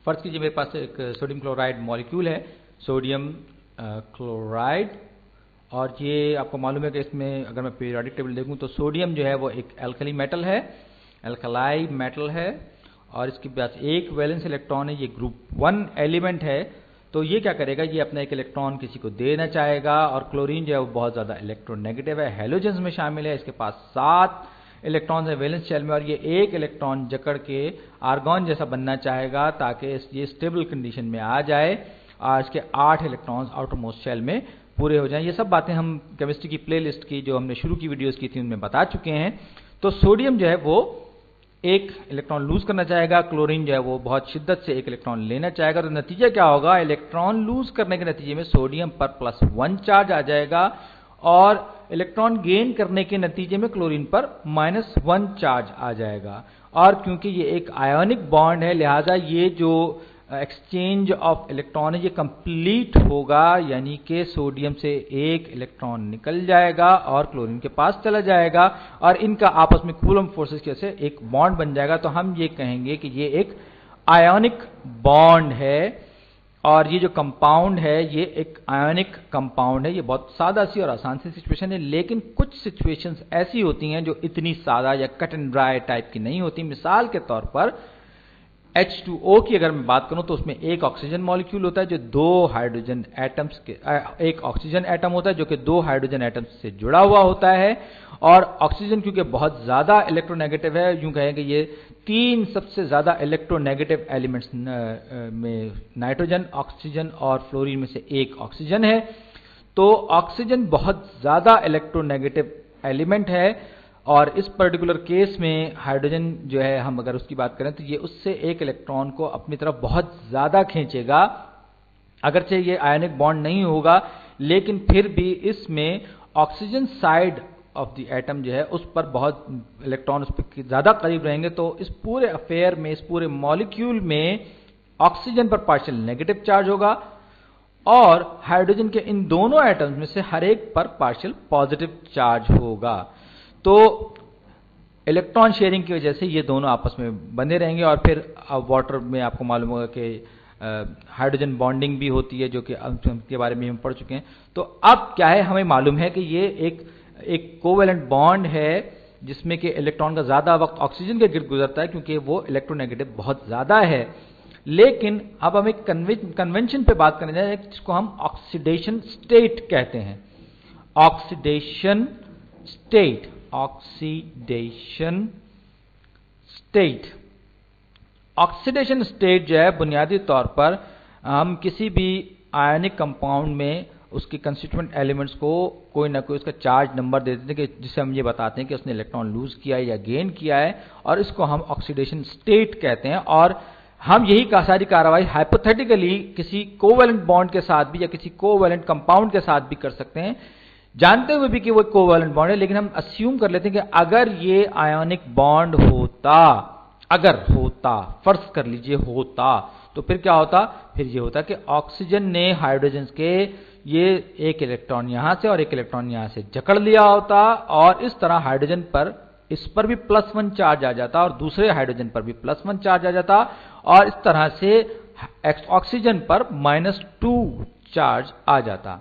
फर्ज कीजिए मेरे पास एक सोडियम क्लोराइड मॉलिक्यूल है, सोडियम क्लोराइड, और ये आपको मालूम है कि इसमें अगर मैं पीरियोडिक टेबल देखूं तो सोडियम जो है वो एक एल्कली मेटल है, एल्कलाई मेटल है, और इसके पास एक वैलेंस इलेक्ट्रॉन है, ये ग्रुप 1 एलिमेंट है। तो ये क्या करेगा, ये अपना एक इलेक्ट्रॉन किसी को देना चाहेगा, और क्लोरीन जो है वो बहुत ज़्यादा इलेक्ट्रोनेगेटिव है, हैलोजेंस में शामिल है, इसके पास 7 इलेक्ट्रॉन है वैलेंस शेल में, और ये एक इलेक्ट्रॉन जकड़ के आर्गॉन जैसा बनना चाहेगा ताकि ये स्टेबल कंडीशन में आ जाए, और इसके 8 इलेक्ट्रॉन्स आउटर मोस्ट शेल में पूरे हो जाएं। ये सब बातें हम केमिस्ट्री की प्लेलिस्ट की जो हमने शुरू की वीडियोस की थी उनमें बता चुके हैं। तो सोडियम जो है वो एक इलेक्ट्रॉन लूज करना चाहेगा, क्लोरीन जो है वो बहुत शिद्दत से एक इलेक्ट्रॉन लेना चाहेगा। तो नतीजा क्या होगा, इलेक्ट्रॉन लूज करने के नतीजे में सोडियम पर +1 चार्ज आ जाएगा, और इलेक्ट्रॉन गेन करने के नतीजे में क्लोरीन पर -1 चार्ज आ जाएगा। और क्योंकि ये एक आयोनिक बॉन्ड है, लिहाजा ये जो एक्सचेंज ऑफ इलेक्ट्रॉन है ये कंप्लीट होगा, यानी कि सोडियम से एक इलेक्ट्रॉन निकल जाएगा और क्लोरीन के पास चला जाएगा, और इनका आपस में कूलम्ब फोर्सेस की वजह से एक बॉन्ड बन जाएगा। तो हम ये कहेंगे कि ये एक आयोनिक बॉन्ड है, और ये जो कंपाउंड है ये एक आयोनिक कंपाउंड है। ये बहुत सादा सी और आसान सी सिचुएशन है, लेकिन कुछ सिचुएशंस ऐसी होती हैं जो इतनी सादा या कट एंड ड्राई टाइप की नहीं होती। मिसाल के तौर पर H2O की अगर मैं बात करूं तो उसमें एक ऑक्सीजन मॉलिक्यूल होता है जो 2 हाइड्रोजन एटम्स के एक ऑक्सीजन एटम होता है जो कि 2 हाइड्रोजन एटम्स से जुड़ा हुआ होता है, और ऑक्सीजन क्योंकि बहुत ज्यादा इलेक्ट्रोनेगेटिव है, यूं कहें कि ये 3 सबसे ज्यादा इलेक्ट्रोनेगेटिव एलिमेंट्स में नाइट्रोजन, ऑक्सीजन और फ्लोरीन में से एक ऑक्सीजन है। तो ऑक्सीजन बहुत ज्यादा इलेक्ट्रोनेगेटिव एलिमेंट है, और इस पर्टिकुलर केस में हाइड्रोजन जो है, हम अगर उसकी बात करें तो ये उससे एक इलेक्ट्रॉन को अपनी तरफ बहुत ज्यादा खींचेगा। अगरचे ये आयनिक बॉन्ड नहीं होगा, लेकिन फिर भी इसमें oxygen side of the atom जो है उस पर बहुत इलेक्ट्रॉन उस पर ज्यादा करीब रहेंगे। तो इस पूरे अफेयर में, इस पूरे मॉलिक्यूल में ऑक्सीजन पर पार्शियल नेगेटिव चार्ज होगा, और हाइड्रोजन के इन दोनों एटम्स में से हर एक पर पार्शियल पॉजिटिव चार्ज होगा। तो इलेक्ट्रॉन शेयरिंग की वजह से ये दोनों आपस में बने रहेंगे, और फिर वाटर में आपको मालूम होगा कि हाइड्रोजन बॉन्डिंग भी होती है, जो कि के बारे में हम पढ़ चुके हैं। तो अब क्या है, हमें मालूम है कि ये एक कोवेलेंट बॉन्ड है जिसमें कि इलेक्ट्रॉन का ज्यादा वक्त ऑक्सीजन के गिर्द गुजरता है, क्योंकि वो इलेक्ट्रोनेगेटिव बहुत ज्यादा है। लेकिन अब हम एक कन्वेंशन पे बात करने जा रहे हैं जिसको हम ऑक्सीडेशन स्टेट कहते हैं। Oxidation state, oxidation state. Oxidation state जो है बुनियादी तौर पर हम किसी भी आयनिक कंपाउंड में उसके कंस्टिट्यूएंट एलिमेंट्स को कोई ना कोई उसका चार्ज नंबर दे देते हैं, कि जिससे हम ये बताते हैं कि उसने इलेक्ट्रॉन लूज किया है या गेन किया है, और इसको हम ऑक्सीडेशन स्टेट कहते हैं। और हम यही का सारी कार्रवाई हाइपोथेटिकली किसी कोवेलेंट बॉन्ड के साथ भी या किसी कोवेलेंट कंपाउंड के साथ भी कर सकते हैं, जानते हुए भी कि वो कोवेलेंट बॉन्ड है। लेकिन हम अस्यूम कर लेते हैं कि अगर ये आयोनिक बॉन्ड होता, अगर होता, फर्ज कर लीजिए होता, तो फिर क्या होता, फिर ये होता कि ऑक्सीजन ने हाइड्रोजन के ये एक इलेक्ट्रॉन यहां से और एक इलेक्ट्रॉन यहां से जकड़ लिया होता, और इस तरह हाइड्रोजन पर, इस पर भी +1 चार्ज आ जाता, और दूसरे हाइड्रोजन पर भी +1 चार्ज आ जाता, और इस तरह से ऑक्सीजन पर -2 चार्ज आ जाता।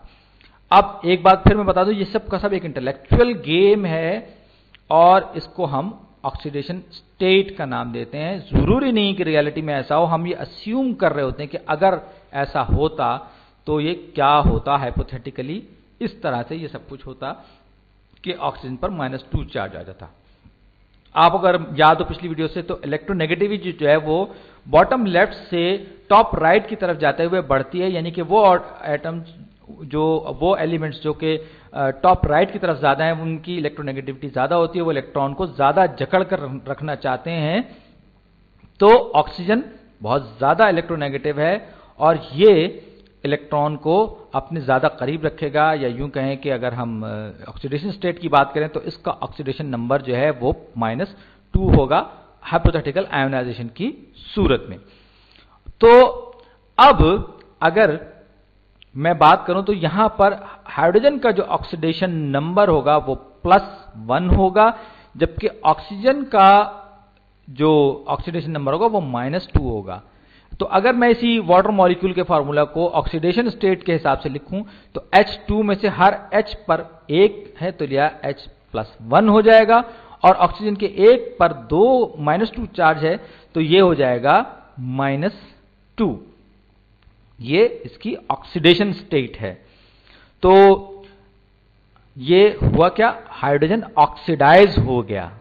अब एक बात फिर मैं बता दूं, ये सब का सब एक इंटेलेक्चुअल गेम है, और इसको हम ऑक्सीडेशन स्टेट का नाम देते हैं। जरूरी नहीं कि रियलिटी में ऐसा हो, हम ये अस्यूम कर रहे होते हैं कि अगर ऐसा होता तो ये क्या होता हाइपोथेटिकली। इस तरह से ये सब कुछ होता कि ऑक्सीजन पर -2 चार्ज आ जाता। आप अगर याद हो पिछली वीडियो से, तो इलेक्ट्रोनेगेटिविटी जो है वो बॉटम लेफ्ट से टॉप राइट की तरफ जाते हुए बढ़ती है, यानी कि वो एटम्स वो एलिमेंट्स जो कि टॉप राइट की तरफ ज्यादा हैं, उनकी इलेक्ट्रोनेगेटिविटी ज्यादा होती है, वो इलेक्ट्रॉन को ज्यादा जकड़ कर रखना चाहते हैं। तो ऑक्सीजन बहुत ज्यादा इलेक्ट्रोनेगेटिव है, और ये इलेक्ट्रॉन को अपने ज्यादा करीब रखेगा, या यूं कहें कि अगर हम ऑक्सीडेशन स्टेट की बात करें तो इसका ऑक्सीडेशन नंबर जो है वो -2 होगा हाइपोथेटिकल आयोनाइजेशन की सूरत में। तो अब अगर मैं बात करूं तो यहां पर हाइड्रोजन का जो ऑक्सीडेशन नंबर होगा वो +1 होगा, जबकि ऑक्सीजन का जो ऑक्सीडेशन नंबर होगा वो -2 होगा। तो अगर मैं इसी वाटर मॉलिक्यूल के फार्मूला को ऑक्सीडेशन स्टेट के हिसाब से लिखूं तो H2 में से हर H पर 1 है तो लिया H+1 हो जाएगा, और ऑक्सीजन के 1 पर 2 चार्ज है तो ये हो जाएगा -2। ये इसकी ऑक्सीडेशन स्टेट है। तो ये हुआ क्या, हाइड्रोजन ऑक्सीडाइज हो गया।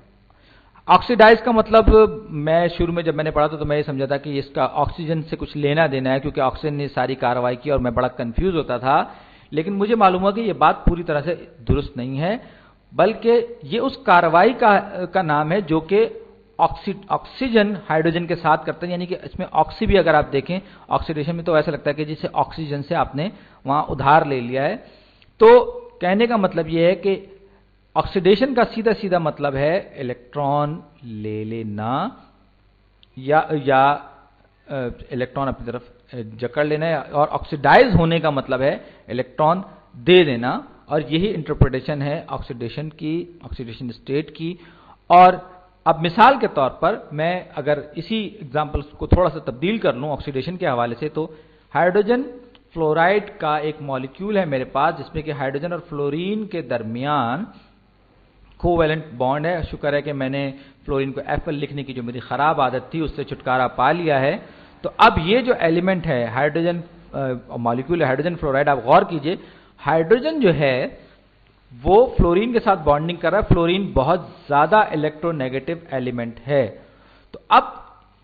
ऑक्सीडाइज का मतलब मैं शुरू में जब मैंने पढ़ा था तो मैं ये समझा था कि इसका ऑक्सीजन से कुछ लेना देना है, क्योंकि ऑक्सीजन ने सारी कार्रवाई की और मैं बड़ा कंफ्यूज होता था। लेकिन मुझे मालूम हुआ कि ये बात पूरी तरह से दुरुस्त नहीं है, बल्कि ये उस कार्रवाई का नाम है जो कि ऑक्सीजन हाइड्रोजन के साथ करते हैं। यानी कि इसमें ऑक्सी भी अगर आप देखें ऑक्सीडेशन में तो ऐसा लगता है कि जिसे ऑक्सीजन से आपने वहां उधार ले लिया है। तो कहने का मतलब यह है कि ऑक्सीडेशन का सीधा सीधा मतलब है इलेक्ट्रॉन ले लेना या इलेक्ट्रॉन अपनी तरफ जकड़ लेना, और ऑक्सीडाइज होने का मतलब है इलेक्ट्रॉन दे देना। और यही इंटरप्रिटेशन है ऑक्सीडेशन की, ऑक्सीडेशन स्टेट की। और अब मिसाल के तौर पर मैं अगर इसी एग्जांपल को थोड़ा सा तब्दील कर लूं ऑक्सीडेशन के हवाले से, तो हाइड्रोजन फ्लोराइड का एक मॉलिक्यूल है मेरे पास जिसमें कि हाइड्रोजन और फ्लोरीन के दरमियान कोवैलेंट बॉन्ड है। शुक्र है कि मैंने फ्लोरीन को Fl लिखने की जो मेरी खराब आदत थी उससे छुटकारा पा लिया है। तो अब ये जो एलिमेंट है हाइड्रोजन मॉलिक्यूल है हाइड्रोजन फ्लोराइड, आप गौर कीजिए हाइड्रोजन जो है वो फ्लोरीन के साथ बॉन्डिंग कर रहा है। फ्लोरीन बहुत ज्यादा इलेक्ट्रोनेगेटिव एलिमेंट है। तो अब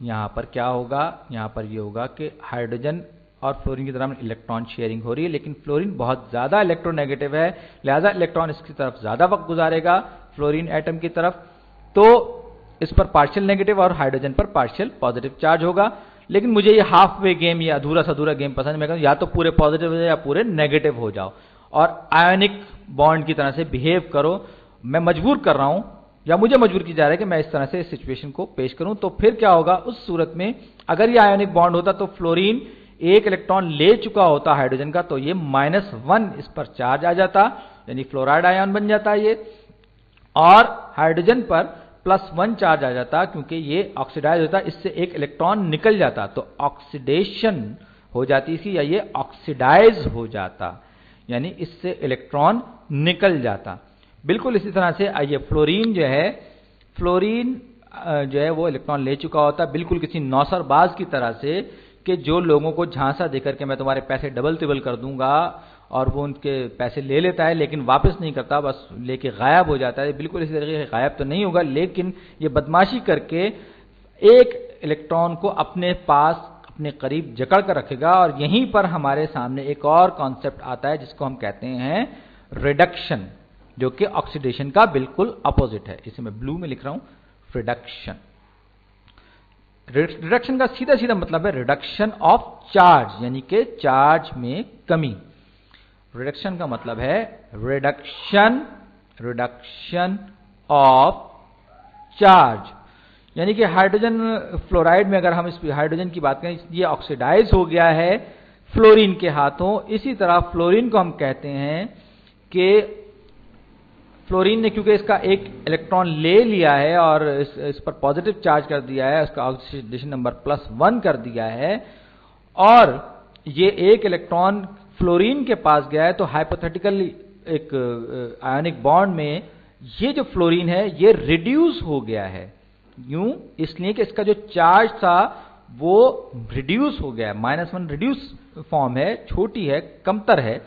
यहां पर क्या होगा, यहां पर ये होगा कि हाइड्रोजन और फ्लोरीन की तरफ इलेक्ट्रॉन शेयरिंग हो रही है, लेकिन फ्लोरीन बहुत ज्यादा इलेक्ट्रोनेगेटिव है, लिहाजा इलेक्ट्रॉन इसकी तरफ ज्यादा वक्त गुजारेगा फ्लोरीन एटम की तरफ। तो इस पर पार्शियल नेगेटिव और हाइड्रोजन पर पार्शियल पॉजिटिव चार्ज होगा। लेकिन मुझे ये हाफ वे गेम या अधूरा सधूरा गेम पसंद है। मैं कहूं या तो पूरे पॉजिटिव हो जाए या पूरे नेगेटिव हो जाओ और आयोनिक बॉन्ड की तरह से बिहेव करो। मैं मजबूर कर रहा हूं या मुझे मजबूर की जा रहा है कि मैं इस तरह से इस सिचुएशन को पेश करूं। तो फिर क्या होगा, उस सूरत में अगर ये आयोनिक बॉन्ड होता तो फ्लोरीन एक इलेक्ट्रॉन ले चुका होता हाइड्रोजन का, तो ये -1 इस पर चार्ज आ जाता, यानी फ्लोराइड आयन बन जाता ये, और हाइड्रोजन पर +1 चार्ज आ जाता क्योंकि ये ऑक्सीडाइज होता, इससे एक इलेक्ट्रॉन निकल जाता, तो ऑक्सीडेशन हो जाती इसकी, या ये ऑक्सीडाइज हो जाता, यानी इससे इलेक्ट्रॉन निकल जाता। बिल्कुल इसी तरह से आइए फ्लोरीन जो है, फ्लोरीन जो है वो इलेक्ट्रॉन ले चुका होता बिल्कुल किसी नौसरबाज की तरह से, कि जो लोगों को झांसा देकर के मैं तुम्हारे पैसे डबल तिबल कर दूंगा, और वो उनके पैसे ले लेता है लेकिन वापस नहीं करता, बस लेके गायब हो जाता है। बिल्कुल इसी तरीके से गायब तो नहीं होगा, लेकिन ये बदमाशी करके एक इलेक्ट्रॉन को अपने पास अपने करीब जकड़ कर रखेगा। और यहीं पर हमारे सामने एक और कॉन्सेप्ट आता है जिसको हम कहते हैं रिडक्शन, जो कि ऑक्सीडेशन का बिल्कुल अपोजिट है। इसे मैं ब्लू में लिख रहा हूं, रिडक्शन। रिडक्शन का सीधा सीधा मतलब है रिडक्शन ऑफ चार्ज, यानी कि चार्ज में कमी। रिडक्शन का मतलब है रिडक्शन ऑफ चार्ज, यानी कि हाइड्रोजन फ्लोराइड में अगर हम इस हाइड्रोजन की बात करें, ये ऑक्सीडाइज हो गया है फ्लोरीन के हाथों। इसी तरह फ्लोरीन को हम कहते हैं कि फ्लोरीन ने क्योंकि इसका एक इलेक्ट्रॉन ले लिया है और इस पर पॉजिटिव चार्ज कर दिया है, उसका ऑक्सीडेशन नंबर +1 कर दिया है, और ये एक इलेक्ट्रॉन फ्लोरीन के पास गया है, तो हाइपोथेटिकली एक आयोनिक बॉन्ड में ये जो फ्लोरीन है ये रिड्यूस हो गया है। यूं इसलिए कि इसका जो चार्ज था वो रिड्यूस हो गया है, -1 रिड्यूस फॉर्म है, छोटी है, कमतर है।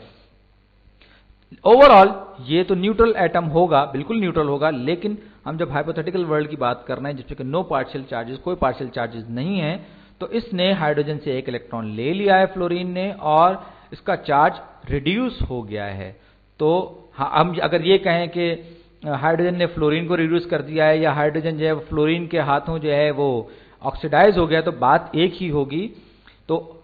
ओवरऑल ये तो न्यूट्रल एटम होगा, बिल्कुल न्यूट्रल होगा, लेकिन हम जब हाइपोथेटिकल वर्ल्ड की बात कर रहे हैं जिसमें कि नो पार्शियल चार्जेस, कोई पार्शियल चार्जेस नहीं है, तो इसने हाइड्रोजन से एक इलेक्ट्रॉन ले लिया है फ्लोरीन ने, और इसका चार्ज रिड्यूस हो गया है। तो हम अगर ये कहें कि हाइड्रोजन ने फ्लोरीन को रिड्यूस कर दिया है, या हाइड्रोजन जो है फ्लोरीन के हाथों जो है वो ऑक्सीडाइज हो गया, तो बात एक ही होगी। तो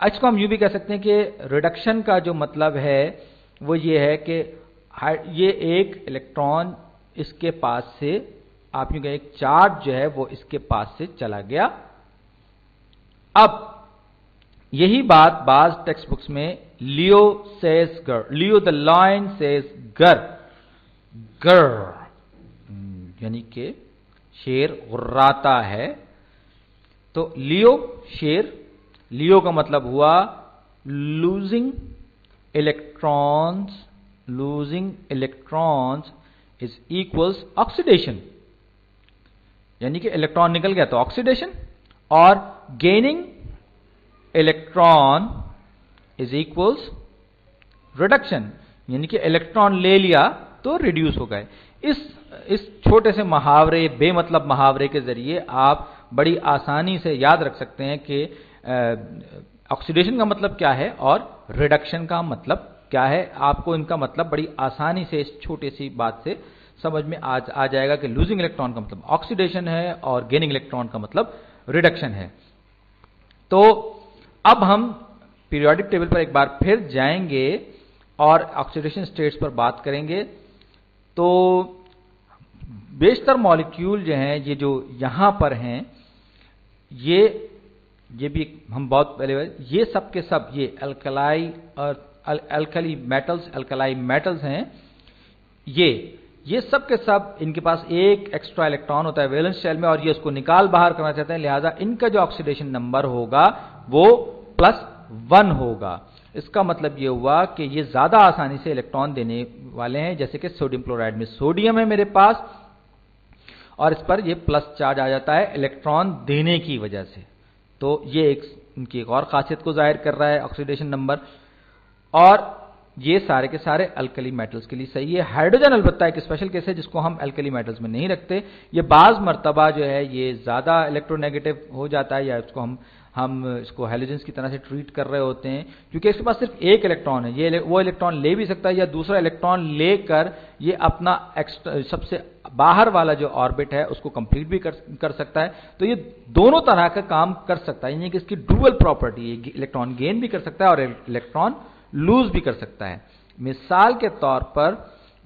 इसको हम यूं भी कह सकते हैं कि रिडक्शन का जो मतलब है वो ये है कि ये एक इलेक्ट्रॉन इसके पास से, आप यूं कहें एक चार्ज जो है वो इसके पास से चला गया। अब यही बात बाज टेक्स्ट बुक्स में लियो सेज गर, लियो द लायन सेज गर, गर यानी कि शेर गुर्राता है। तो लियो शेर, लियो का मतलब हुआ losing electrons, losing electrons is equals oxidation, यानी कि इलेक्ट्रॉन निकल गया तो ऑक्सीडेशन, और gaining electron is equals reduction, यानी कि इलेक्ट्रॉन ले लिया तो रिड्यूस हो गए। इस छोटे से मुहावरे, बेमतलब मुहावरे के जरिए आप बड़ी आसानी से याद रख सकते हैं कि ऑक्सीडेशन का मतलब क्या है और रिडक्शन का मतलब क्या है। आपको इनका मतलब बड़ी आसानी से इस छोटी सी बात से समझ में आ जाएगा कि लूजिंग इलेक्ट्रॉन का मतलब ऑक्सीडेशन है और गेनिंग इलेक्ट्रॉन का मतलब रिडक्शन है। तो अब हम पीरियोडिक टेबल पर एक बार फिर जाएंगे और ऑक्सीडेशन स्टेट्स पर बात करेंगे। तो बेशतर मॉलिक्यूल जो हैं, ये जो यहां पर हैं, ये भी हम बहुत पहले, ये सब के सब ये अल्कलाई और अल्कली मेटल्स हैं। ये सब के सब इनके पास एक एक्स्ट्रा इलेक्ट्रॉन होता है वैलेंस शेल में और ये उसको निकाल बाहर करना चाहते हैं, लिहाजा इनका जो ऑक्सीडेशन नंबर होगा वो +1 होगा। इसका मतलब ये हुआ कि ये ज्यादा आसानी से इलेक्ट्रॉन देने वाले हैं, जैसे कि सोडियम क्लोराइड में सोडियम है मेरे पास और इस पर ये प्लस चार्ज आ जाता है इलेक्ट्रॉन देने की वजह से। तो ये इनकी एक और खासियत को जाहिर कर रहा है ऑक्सीडेशन नंबर। और ये सारे के सारे अल्कली मेटल्स के लिए सही है। हाइड्रोजन अलबत्ता एक स्पेशल केस है जिसको हम अल्कली मेटल्स में नहीं रखते। ये बाज मर्तबा जो है ये ज्यादा इलेक्ट्रोनेगेटिव हो जाता है, या इसको हम इसको हैलोजेंस की तरह से ट्रीट कर रहे होते हैं, क्योंकि इसके पास सिर्फ एक इलेक्ट्रॉन है। ये वो इलेक्ट्रॉन ले भी सकता है या दूसरा इलेक्ट्रॉन लेकर ये अपना सबसे बाहर वाला जो ऑर्बिट है उसको कंप्लीट भी कर सकता है। तो ये दोनों तरह का काम कर सकता है, यानी कि इसकी डुअल प्रॉपर्टी है, इलेक्ट्रॉन गेन भी कर सकता है और इलेक्ट्रॉन लूज भी कर सकता है। मिसाल के तौर पर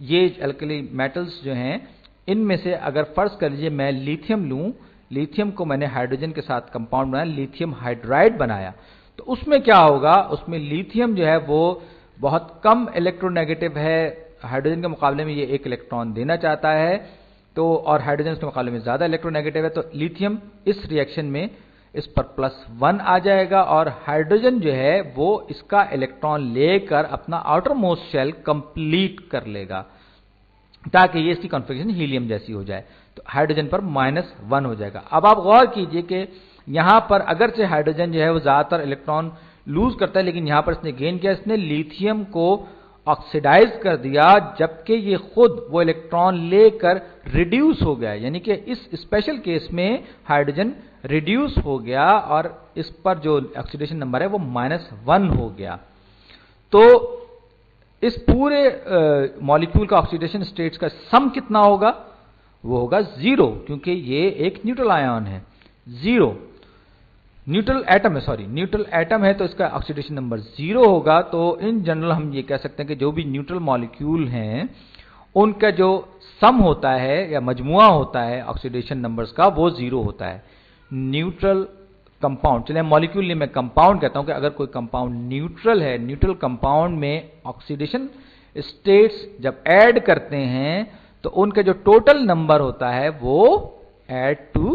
ये अल्कली मेटल्स जो हैं, इनमें से अगर फर्ज कर लीजिए मैं लिथियम लूं, लिथियम को मैंने हाइड्रोजन के साथ कंपाउंड बनाया, लिथियम हाइड्राइड बनाया, तो उसमें क्या होगा, उसमें लिथियम जो है वो बहुत कम इलेक्ट्रोनेगेटिव है, हाइड्रोजन के मुकाबले में ये एक इलेक्ट्रॉन देना चाहता है, तो और हाइड्रोजन के मुकाबले में ज्यादा इलेक्ट्रोनेगेटिव है, तो लिथियम इस रिएक्शन में इस पर +1 आ जाएगा और हाइड्रोजन जो है वो इसका इलेक्ट्रॉन लेकर अपना आउटर मोस्ट शेल कंप्लीट कर लेगा ताकि ये इसकी कॉन्फ़िगरेशन हीलियम जैसी हो जाए। तो हाइड्रोजन पर -1 हो जाएगा। अब आप गौर कीजिए कि यहां पर अगरचे हाइड्रोजन जो है वो ज्यादातर इलेक्ट्रॉन लूज करता है, लेकिन यहां पर इसने गेन किया, इसने लिथियम को ऑक्सीडाइज कर दिया, जबकि ये खुद वो इलेक्ट्रॉन लेकर रिड्यूस हो गया, यानी कि इस स्पेशल केस में हाइड्रोजन रिड्यूस हो गया और इस पर जो ऑक्सीडेशन नंबर है वो -1 हो गया। तो इस पूरे मॉलिक्यूल का ऑक्सीडेशन स्टेट्स का सम कितना होगा, वो होगा 0, क्योंकि ये एक न्यूट्रल आयन है। 0 न्यूट्रल एटम है, सॉरी न्यूट्रल एटम है, तो इसका ऑक्सीडेशन नंबर 0 होगा। तो इन जनरल हम ये कह सकते हैं कि जो भी न्यूट्रल मॉलिक्यूल हैं उनका जो सम होता है या मजमुआ होता है ऑक्सीडेशन नंबर्स का, वो 0 होता है। न्यूट्रल कंपाउंड, चलिए मॉलिक्यूल नहीं मैं कंपाउंड कहता हूं कि अगर कोई कंपाउंड न्यूट्रल है, न्यूट्रल कंपाउंड में ऑक्सीडेशन स्टेट्स जब ऐड करते हैं तो उनका जो टोटल नंबर होता है वो ऐड टू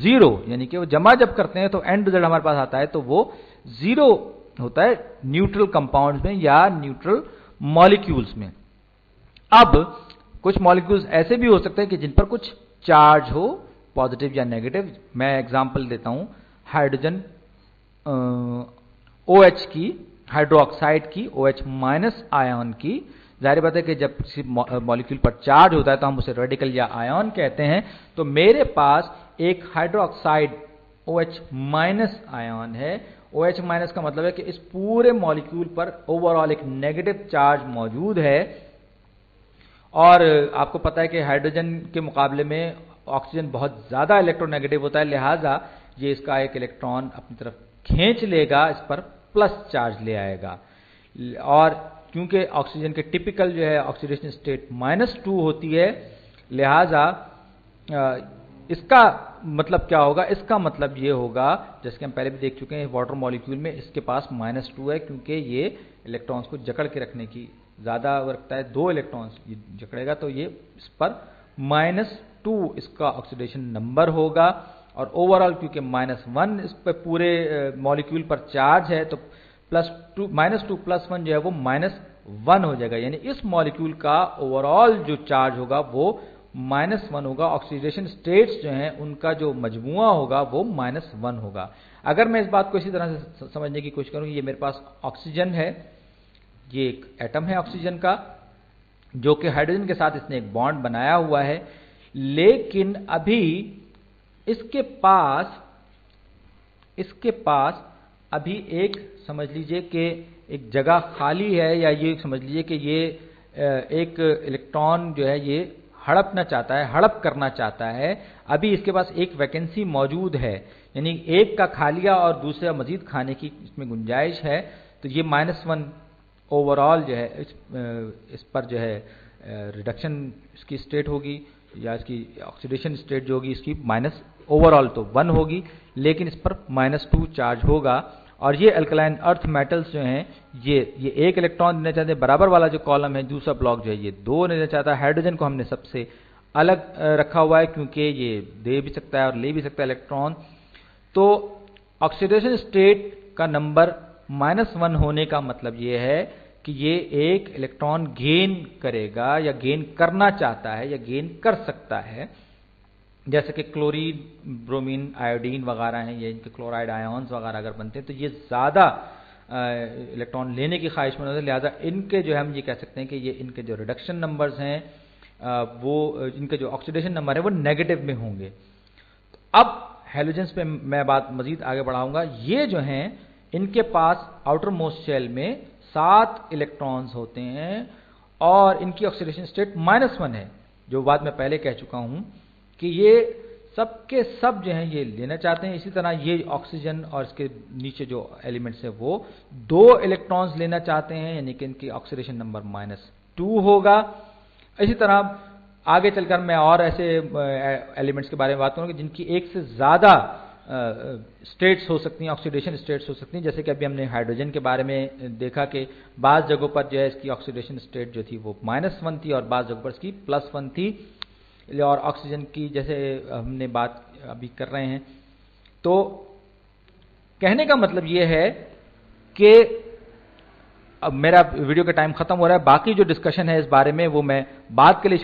0, यानी कि वो जमा जब करते हैं तो एंड रिजल्ट हमारे पास आता है तो वो 0 होता है न्यूट्रल कंपाउंड्स में या न्यूट्रल मॉलिक्यूल्स में। अब कुछ मॉलिक्यूल्स ऐसे भी हो सकते हैं कि जिन पर कुछ चार्ज हो, पॉजिटिव या नेगेटिव। मैं एग्जांपल देता हूं हाइड्रोजन OH की, हाइड्रोक्साइड की, OH- आयन की। जाहिर बात है कि जब किसी मॉलिक्यूल पर चार्ज होता है तो हम उसे रेडिकल या आयन कहते हैं। तो मेरे पास एक हाइड्रोक्साइड OH- आयन है। OH- का मतलब है कि इस पूरे मॉलिक्यूल पर ओवरऑल एक नेगेटिव चार्ज मौजूद है, और आपको पता है कि हाइड्रोजन के मुकाबले में ऑक्सीजन बहुत ज्यादा इलेक्ट्रोनेगेटिव होता है, लिहाजा ये इसका एक इलेक्ट्रॉन अपनी तरफ खींच लेगा, इस पर प्लस चार्ज ले आएगा। और क्योंकि ऑक्सीजन के टिपिकल जो है ऑक्सीडेशन स्टेट -2 होती है, लिहाजा इसका मतलब क्या होगा, इसका मतलब ये होगा, जैसे कि हम पहले भी देख चुके हैं वाटर मॉलिक्यूल में इसके पास -2 है, क्योंकि ये इलेक्ट्रॉन्स को जकड़ के रखने की ज्यादा रखता है, 2 इलेक्ट्रॉन्स जकड़ेगा, तो ये इस पर -2 इसका ऑक्सीडेशन नंबर होगा। और ओवरऑल क्योंकि -1 इस पे पूरे मॉलिक्यूल पर चार्ज है, तो -2 +1 जो है वो -1 हो जाएगा, यानी इस मॉलिक्यूल का ओवरऑल जो चार्ज होगा वो -1 होगा। ऑक्सीडेशन स्टेट्स जो हैं उनका जो मजमुआ होगा वो -1 होगा। अगर मैं इस बात को इसी तरह से समझने की कोशिश करूं, ये मेरे पास ऑक्सीजन है, ये एक एटम है ऑक्सीजन का, जो कि हाइड्रोजन के साथ इसने एक बॉन्ड बनाया हुआ है, लेकिन अभी इसके पास अभी एक, समझ लीजिए कि एक जगह खाली है, या ये समझ लीजिए कि ये एक इलेक्ट्रॉन जो है ये हड़प करना चाहता है। अभी इसके पास एक वैकेंसी मौजूद है, यानी एक का खा लिया और दूसरा मजीद खाने की इसमें गुंजाइश है, तो ये -1 ओवरऑल जो है इस पर जो है रिडक्शन इसकी स्टेट होगी, या इसकी ऑक्सीडेशन स्टेट जो होगी इसकी ओवरऑल तो 1 होगी, लेकिन इस पर -2 चार्ज होगा। और ये अल्कलाइन अर्थ मेटल्स जो हैं ये एक इलेक्ट्रॉन देना चाहते हैं, बराबर वाला जो कॉलम है दूसरा ब्लॉक जो है ये 2 देना चाहता है। हाइड्रोजन को हमने सबसे अलग रखा हुआ है क्योंकि ये दे भी सकता है और ले भी सकता है इलेक्ट्रॉन। तो ऑक्सीडेशन स्टेट का नंबर -1 होने का मतलब ये है कि ये एक इलेक्ट्रॉन गेन करेगा, या गेन करना चाहता है, या गेन कर सकता है। जैसे कि क्लोरीन, ब्रोमीन, आयोडीन वगैरह हैं, ये इनके क्लोराइड आयन्स वगैरह अगर बनते हैं तो ये ज़्यादा इलेक्ट्रॉन लेने की ख्वाहिशमंद होते हैं, लिहाजा इनके जो है हम ये कह सकते हैं कि ये इनके जो रिडक्शन नंबर्स हैं वो इनके जो ऑक्सीडेशन नंबर है वो नेगेटिव में होंगे। तो अब हैलोजेंस पे मैं बात मजीद आगे बढ़ाऊंगा। ये जो हैं इनके पास आउटर मोस्ट शेल में 7 इलेक्ट्रॉन्स होते हैं और इनकी ऑक्सीडेशन स्टेट -1 है, जो बात मैं पहले कह चुका हूं कि ये सब के सब जो हैं ये लेना चाहते हैं। इसी तरह ये ऑक्सीजन और इसके नीचे जो एलिमेंट्स है वो 2 इलेक्ट्रॉन्स लेना चाहते हैं, यानी कि इनकी ऑक्सीडेशन नंबर -2 होगा। इसी तरह आगे चलकर मैं और ऐसे एलिमेंट्स के बारे में बात करूंगा जिनकी एक से ज्यादा स्टेट्स हो सकती हैं, ऑक्सीडेशन स्टेट्स हो सकती हैं। जैसे कि अभी हमने हाइड्रोजन के बारे में देखा कि बाज़ जगहों पर जो है इसकी ऑक्सीडेशन स्टेट जो थी वो -1 थी और बाज़ जगहों पर इसकी +1 थी। और ऑक्सीजन की जैसे हमने बात अभी कर रहे हैं, तो कहने का मतलब ये है कि अब मेरा वीडियो का टाइम खत्म हो रहा है, बाकी जो डिस्कशन है इस बारे में वो मैं बाद के लिए